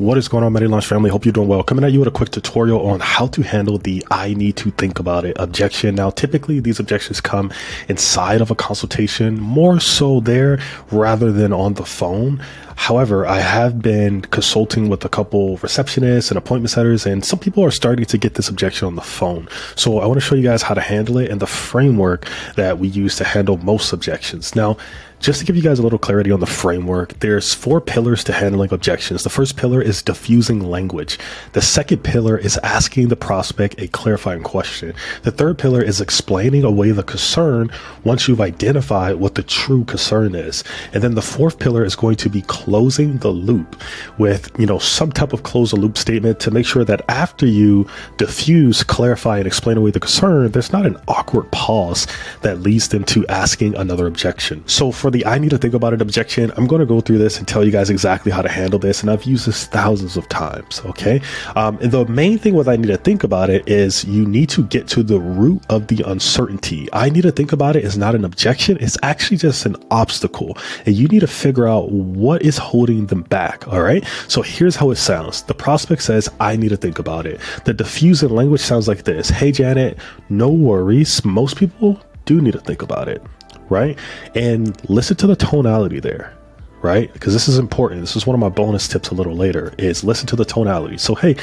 What is going on, Medi family? Hope you're doing well. Coming at you with a quick tutorial on how to handle the I need to think about it objection. Now, typically these objections come inside of a consultation, more so there rather than on the phone. However, I have been consulting with a couple receptionists and appointment setters, and some people are starting to get this objection on the phone. So I want to show you guys how to handle it and the framework that we use to handle most objections. Now, just to give you guys a little clarity on the framework, there's 4 pillars to handling objections. The first pillar is diffusing language. The second pillar is asking the prospect a clarifying question. The third pillar is explaining away the concern once you've identified what the true concern is. And then the fourth pillar is going to be closing the loop with, some type of close the loop statement to make sure that after you diffuse, clarify, and explain away the concern, there's not an awkward pause that leads them to asking another objection. So for the I need to think about it objection, I'm going to go through this and tell you guys exactly how to handle this. And I've used this thousands of times. Okay. And the main thing with I need to think about it is you need to get to the root of the uncertainty. I need to think about it is not an objection. It's actually just an obstacle. And you need to figure out what is holding them back. All right. So here's how it sounds. The prospect says, I need to think about it. The diffusing language sounds like this. Hey, Janet, no worries. Most people do need to think about it. Right? And listen to the tonality there, right? Because this is important. This is one of my bonus tips a little later is listen to the tonality. So, hey,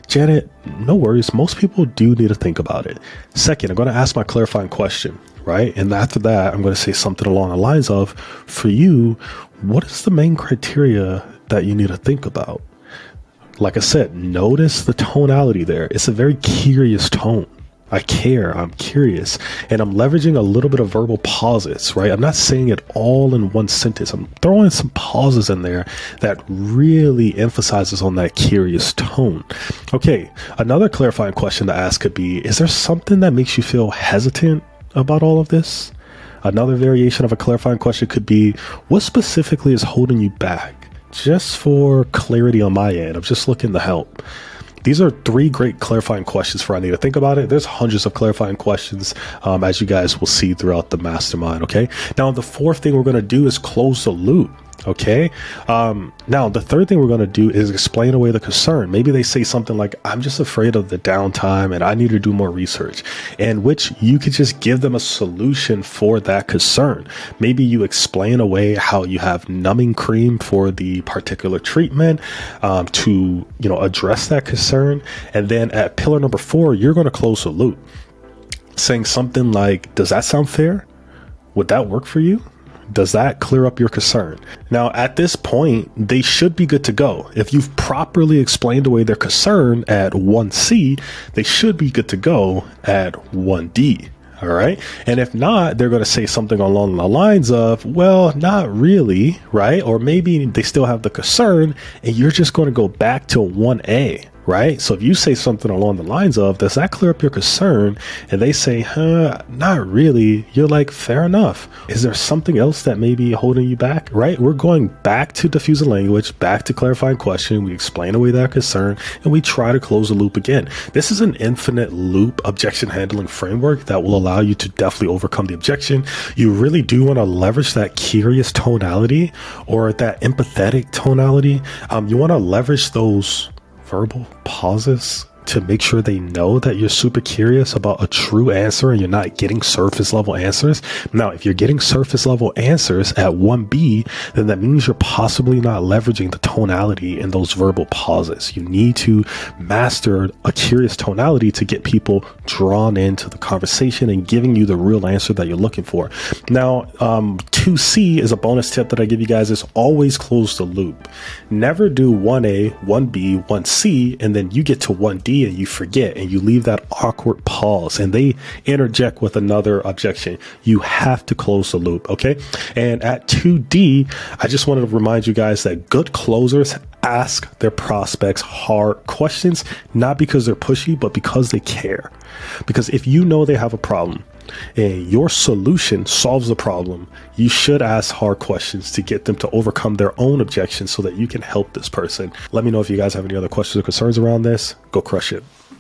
Janet, no worries. Most people do need to think about it. Second, I'm going to ask my clarifying question, right? And after that, I'm going to say something along the lines of, for you, what is the main criteria that you need to think about? Like I said, notice the tonality there. It's a very curious tone. I care, I'm curious, and I'm leveraging a little bit of verbal pauses, right? I'm not saying it all in one sentence. I'm throwing some pauses in there that really emphasizes on that curious tone. Okay, another clarifying question to ask could be, is there something that makes you feel hesitant about all of this? Another variation of a clarifying question could be, what specifically is holding you back? Just for clarity on my end, I'm just looking to help. These are 3 great clarifying questions for I need to think about it. There's hundreds of clarifying questions, as you guys will see throughout the mastermind. Okay. Now, the fourth thing we're going to do is close the loop. Okay. Now the third thing we're going to do is explain away the concern. Maybe they say something like, I'm just afraid of the downtime and I need to do more research, and which you could just give them a solution for that concern. Maybe you explain away how you have numbing cream for the particular treatment, to, address that concern. And then at pillar number 4, you're going to close the loop saying something like, does that sound fair? Would that work for you? Does that clear up your concern? Now, at this point, they should be good to go. If you've properly explained away their concern at 1C, they should be good to go at 1D. All right. And if not, they're going to say something along the lines of, well, not really. Right. Or maybe they still have the concern and you're just going to go back to 1A. Right. So if you say something along the lines of, does that clear up your concern? And they say, not really. You're like, fair enough. Is there something else that may be holding you back? Right. We're going back to diffusing language, back to clarifying question. We explain away that concern and we try to close the loop again. This is an infinite loop objection handling framework that will allow you to definitely overcome the objection. You really do want to leverage that curious tonality or that empathetic tonality. You want to leverage those verbal pauses to make sure they know that you're super curious about a true answer and you're not getting surface level answers. Now, if you're getting surface level answers at 1B, then that means you're possibly not leveraging the tonality in those verbal pauses. You need to master a curious tonality to get people drawn into the conversation and giving you the real answer that you're looking for. Now, 2C is a bonus tip that I give you guys is always close the loop. Never do 1A, 1B, 1C, and then you get to 1D and you forget and you leave that awkward pause and they interject with another objection. You have to close the loop. Okay. And at 2D, I just wanted to remind you guys that good closers ask their prospects hard questions, not because they're pushy, but because they care. Because if you know they have a problem and your solution solves the problem, you should ask hard questions to get them to overcome their own objections so that you can help this person. Let me know if you guys have any other questions or concerns around this. Go crush it.